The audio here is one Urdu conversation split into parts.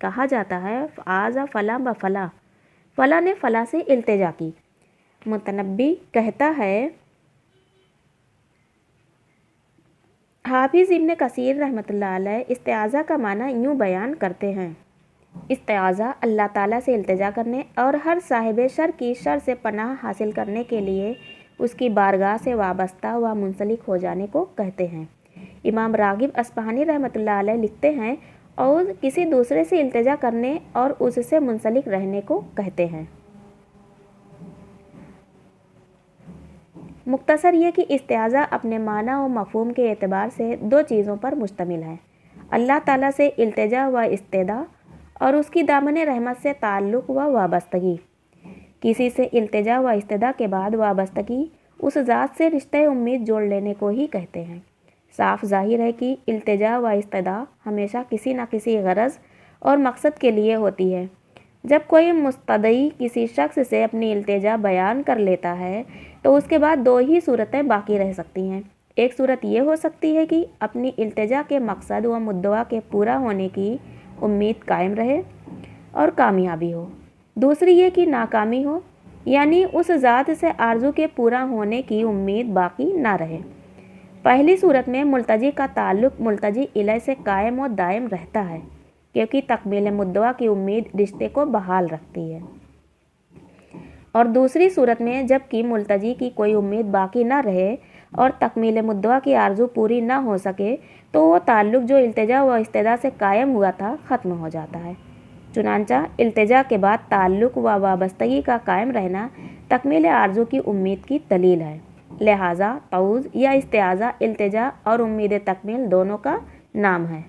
کہا جاتا ہے آزا فلاں و فلاں، فلاں نے فلاں سے التجا کی۔ متنبی کہتا ہے حافظ ابن کثیر رحمۃ اللہ علیہ استعاذہ کا معنی یوں بیان کرتے ہیں: استعاذہ اللہ تعالیٰ سے التجا کرنے اور ہر صاحب شر کی شر سے پناہ حاصل کرنے کے لیے اس کی بارگاہ سے وابستہ و منسلک ہو جانے کو کہتے ہیں۔ امام راغب اصفہانی رحمۃ اللہ علیہ لکھتے ہیں اور کسی دوسرے سے التجا کرنے اور اس سے منسلک رہنے کو کہتے ہیں۔ مختصر یہ کہ استعاذہ اپنے معنی و مفہوم کے اعتبار سے دو چیزوں پر مشتمل ہے: اللہ تعالیٰ سے التجا و استدعا اور اس کی دامن رحمت سے تعلق و وابستگی۔ کسی سے التجا و استدعا کے بعد وابستگی اس ذات سے رشتہ امید جوڑ لینے کو ہی کہتے ہیں۔ صاف ظاہر ہے کہ التجا و استدعا ہمیشہ کسی نہ کسی غرض اور مقصد کے لیے ہوتی ہے۔ جب کوئی مستدعی کسی شخص سے اپنی التجا بیان کر لیتا ہے تو اس کے بعد دو ہی صورتیں باقی رہ سکتی ہیں۔ ایک صورت یہ ہو سکتی ہے کہ اپنی التجا کے مقصد و مدعا کے پورا ہونے کی امید قائم رہے اور کامیابی ہو۔ دوسری یہ کہ ناکامی ہو، یعنی اس ذات سے آرزو کے پورا ہونے کی امید باقی نہ رہے۔ پہلی صورت میں ملتجی کا تعلق ملتجی الیہ سے قائم و دائم رہتا ہے، کیونکہ تکمیل مدعا کی امید رشتے کو بحال رکھتی ہے، اور دوسری صورت میں جب کہ ملتجی کی کوئی امید باقی نہ رہے اور تکمیل مدعا کی آرزو پوری نہ ہو سکے تو وہ تعلق جو التجا و استدعا سے قائم ہوا تھا ختم ہو جاتا ہے۔ چنانچہ التجا کے بعد تعلق و وابستگی کا قائم رہنا تکمیل آرزو کی امید کی دلیل ہے۔ لہٰذا تعوذ یا استعاذہ التجا اور امید تکمیل دونوں کا نام ہے،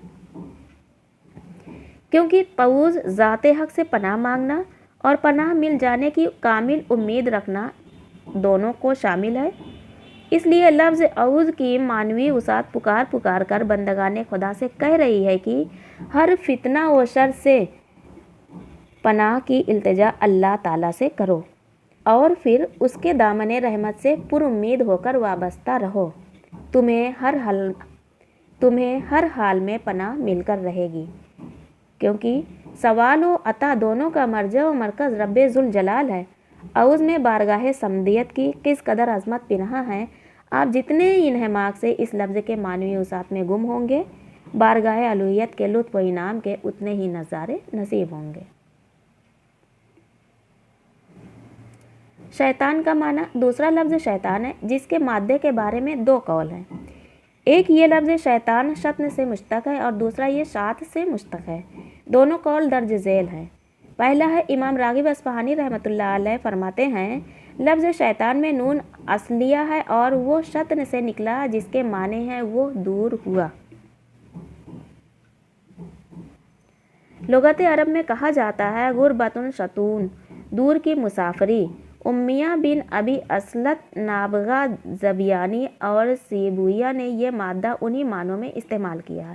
کیونکہ تعوذ ذات حق سے پناہ مانگنا اور پناہ مل جانے کی کامل امید رکھنا دونوں کو شامل ہے۔ اس لیے لفظ اعوذ کی معنوی وسعت پکار پکار کر بندگان خدا سے کہہ رہی ہے کہ ہر فتنہ و شر سے پناہ کی التجا اللہ تعالیٰ سے کرو اور پھر اس کے دامن رحمت سے پر امید ہو کر وابستہ رہو، تمہیں ہر حال میں پناہ مل کر رہے گی، کیونکہ سوال و عطا دونوں کا مرجع و مرکز رب ذوالجلال ہے۔ اعوذ میں بارگاہ صمدیت کی کس قدر عظمت پنہاں ہے، آپ جتنے انہماک سے اس لفظ کے معنوی وسعت میں گم ہوں گے، بارگاہ الوہیت کے لطف و انعام کے اتنے ہی نظارے نصیب ہوں گے۔ شیطان کا معنی دوسرا لفظ شیطان ہے، جس کے مادے کے بارے میں دو قول ہیں۔ ایک یہ لفظ شیطان شطن سے مشتق ہے اور دوسرا یہ شاط سے مشتق ہے۔ دونوں قول درج ذیل ہیں۔ پہلا ہے امام راغب اصفہانی رحمۃ اللہ علیہ فرماتے ہیں لفظ شیطان میں نون اصلیہ ہے اور وہ شطن سے نکلا جس کے معنی ہے وہ دور ہوا۔ لغت عرب میں کہا جاتا ہے غربۃ شطون، دور کی مسافری۔ امیہ بن ابی اصلت نابغہ زبیانی اور سیبویہ نے یہ مادہ انہی معنوں میں استعمال کیا ہے۔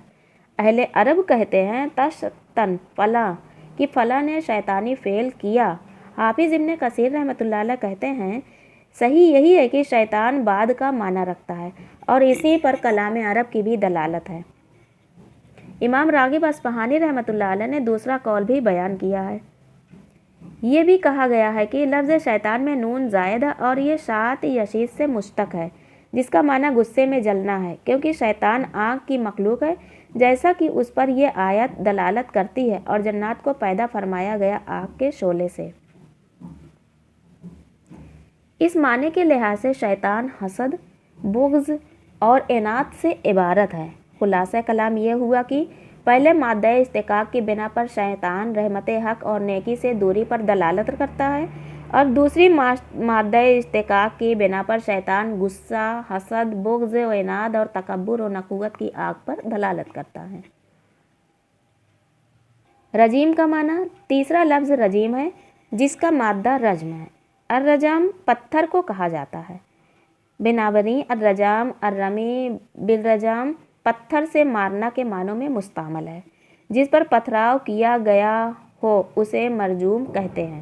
اہل عرب کہتے ہیں تشتن فلاں کہ فلاں نے شیطانی فعل کیا۔ حافظ ابن کثیر رحمۃ اللہ علیہ کہتے ہیں صحیح یہی ہے کہ شیطان بعد کا معنی رکھتا ہے اور اسی پر کلام عرب کی بھی دلالت ہے۔ امام راغب اصفہانی رحمۃ اللہ علیہ نے دوسرا قول بھی بیان کیا ہے۔ یہ بھی کہا گیا ہے کہ لفظ شیطان میں نون زائد ہے اور یہ شاط یشیط سے مشتق ہے، جس کا معنی غصے میں جلنا ہے، کیونکہ شیطان آگ کی مخلوق ہے، جیسا کہ اس پر یہ آیت دلالت کرتی ہے، اور جنات کو پیدا فرمایا گیا آگ کے شعلے سے۔ اس معنی کے لحاظ سے شیطان حسد، بغض اور عناد سے عبارت ہے۔ خلاصہ کلام یہ ہوا کہ پہلے مادہ استحقاق کی بنا پر شیطان رحمت حق اور نیکی سے دوری پر دلالت کرتا ہے، اور دوسری مادہ استحقاق کی بنا پر شیطان غصہ، حسد، بغض و عناد اور تکبر و نخوت کی آگ پر دلالت کرتا ہے۔ رجیم کا معنی تیسرا لفظ رجیم ہے، جس کا مادہ رجم ہے۔ الرجام پتھر کو کہا جاتا ہے۔ بنابراً الرجام الرمی بالرجام پتھر سے مارنا کے معنوں میں مستعمل ہے۔ جس پر پتھراؤ کیا گیا ہو اسے مرجوم کہتے ہیں۔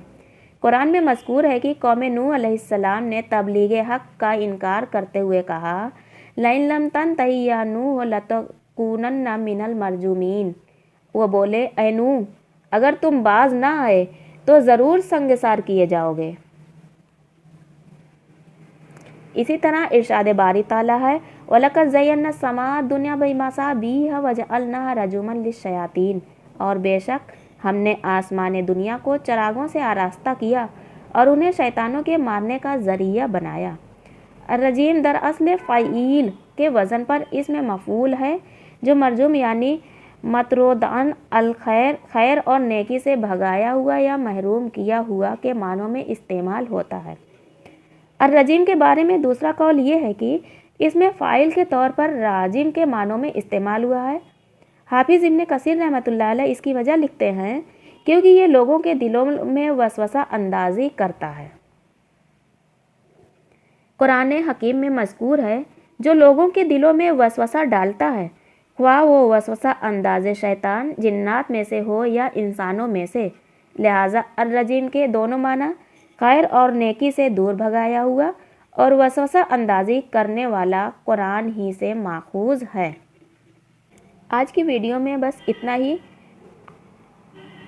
قرآن میں مذکور ہے کہ قوم نوح علیہ السلام نے تبلیغ حق کا انکار کرتے ہوئے کہا لَإِن لَمْ تَنْتَهِ يَا نُوحُ لَتَكُونَنَّ مِنَ الْمَرْجُومِينَ۔ وہ بولے اے نوح، اگر تم باز نہ آئے تو ضرور سنگسار کیے جاؤ گے۔ اسی طرح ارشاد باری تعالیٰ ہے وَلَقَدْ زَيَّنَّا السَّمَاءَ الدُّنْيَا بِمَصَابِيحَ وَجَعَلْنَاهَا رُجُومًا لِلشَّيَاطِينِ، اور بے شک ہم نے آسمان دنیا کو چراغوں سے آراستہ کیا اور انہیں شیطانوں کے مارنے کا ذریعہ بنایا۔ الرجیم دراصل فعیل کے وزن پر اسم مفعول ہے جو مرجوم یعنی مطرود عن الخیر، خیر اور نیکی سے بھگایا ہوا یا محروم کیا ہوا کے معنوں میں استعمال ہوتا ہے۔ الرجیم کے بارے میں دوسرا قول یہ ہے کہ اس میں فاعل کے طور پر راجم کے معنوں میں استعمال ہوا ہے۔ حافظ ابن کثیر رحمۃ اللہ علیہ اس کی وجہ لکھتے ہیں کیونکہ یہ لوگوں کے دلوں میں وسوسہ اندازی کرتا ہے۔ قرآن حکیم میں مذکور ہے جو لوگوں کے دلوں میں وسوسہ ڈالتا ہے، خواہ وہ وسوسہ انداز شیطان جنات میں سے ہو یا انسانوں میں سے، لہٰذا الرجیم کے دونوں معنی خیر اور نیکی سے دور بھگایا ہوا اور وسوسہ اندازی کرنے والا قرآن ہی سے ماخوذ ہے۔ آج کی ویڈیو میں بس اتنا ہی۔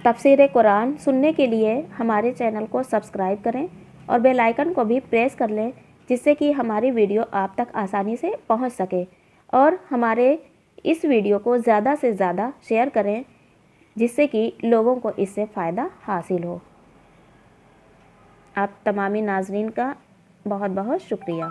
تفسیر قرآن سننے کے لیے ہمارے چینل کو سبسکرائب کریں اور بیل آئیکن کو بھی پریس کر لیں جس سے کہ ہماری ویڈیو آپ تک آسانی سے پہنچ سکے، اور ہمارے اس ویڈیو کو زیادہ سے زیادہ شیئر کریں جس سے کہ لوگوں کو اس سے فائدہ حاصل ہو۔ آپ تمامی ناظرین کا بہت بہت شکریہ۔